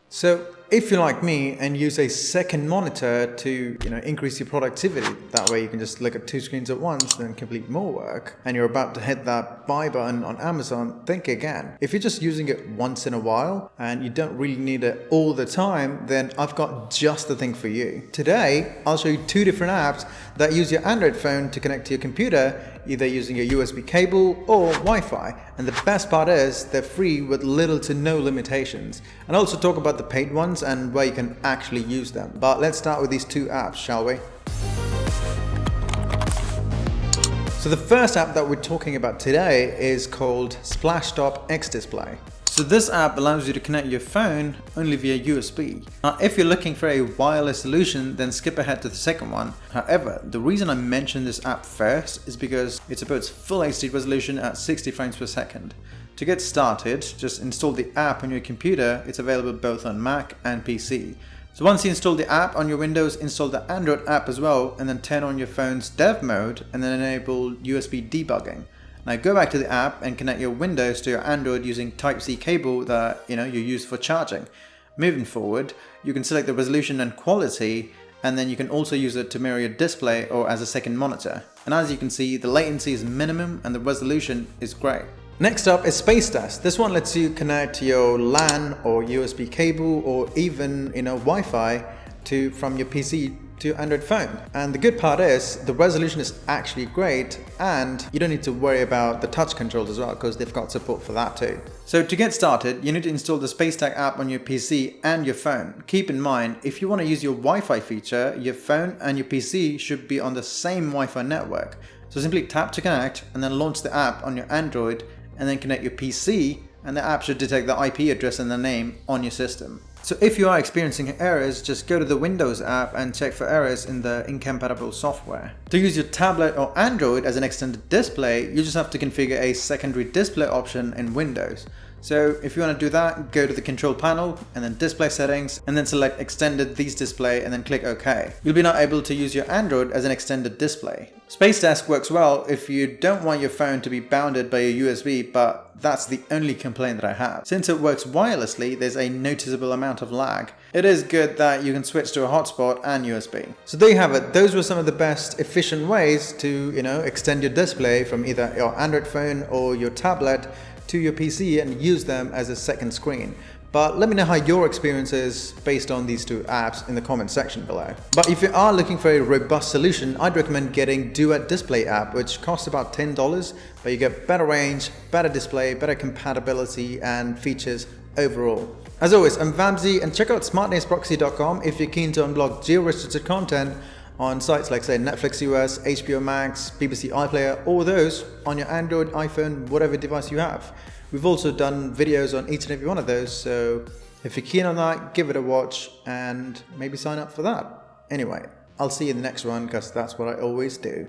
So if you're like me and use a second monitor to increase your productivity, that way you can just look at two screens at once and complete more work, and you're about to hit that buy button on Amazon, think again. If you're just using it once in a while and you don't really need it all the time, then I've got just the thing for you. Today I'll show you two different apps that use your Android phone to connect to your computer, either using a USB cable or Wi-Fi. And the best part is they're free with little to no limitations. And I'll also talk about the paid ones and where you can actually use them. But let's start with these two apps, shall we? So the first app that we're talking about today is called Splashtop XDisplay. So this app allows you to connect your phone only via USB. Now, if you're looking for a wireless solution, then skip ahead to the second one. However, the reason I mentioned this app first is because it supports full HD resolution at 60 frames per second. To get started, just install the app on your computer. It's available both on Mac and PC. So once you install the app on your Windows, install the Android app as well, and then turn on your phone's dev mode and then enable USB debugging. Now go back to the app and connect your Windows to your Android using Type-C cable that you use for charging. Moving forward, you can select the resolution and quality, and then you can also use it to mirror your display or as a second monitor. And as you can see, the latency is minimum and the resolution is great. Next up is SpaceDesk. This one lets you connect your LAN or USB cable or even Wi-Fi from your PC to your Android phone. And the good part is the resolution is actually great, and you don't need to worry about the touch controls as well because they've got support for that too. So to get started, you need to install the SpaceDesk app on your PC and your phone. Keep in mind, if you want to use your Wi-Fi feature, your phone and your PC should be on the same Wi-Fi network. So simply tap to connect and then launch the app on your Android and then connect your PC, and the app should detect the IP address and the name on your system. So if you are experiencing errors, just go to the Windows app and check for errors in the incompatible software. To use your tablet or Android as an extended display, you just have to configure a secondary display option in Windows. So if you want to do that, go to the control panel and then display settings and then select extended these display and then click OK. You'll be now able to use your Android as an extended display. SpaceDesk works well if you don't want your phone to be bounded by your USB, but that's the only complaint that I have. Since it works wirelessly, there's a noticeable amount of lag. It is good that you can switch to a hotspot and USB. So there you have it. Those were some of the best efficient ways to, extend your display from either your Android phone or your tablet to your PC and use them as a second screen. But let me know how your experience is based on these two apps in the comment section below. But if you are looking for a robust solution, I'd recommend getting Duet Display app, which costs about $10, but you get better range, better display, better compatibility and features overall. As always, I'm Vamsy, and check out smartnaceproxy.com if you're keen to unblock geo-restricted content on sites like say Netflix US, HBO Max, BBC iPlayer, all those on your Android, iPhone, whatever device you have. We've also done videos on each and every one of those, so if you're keen on that, give it a watch and maybe sign up for that. Anyway, I'll see you in the next one because that's what I always do.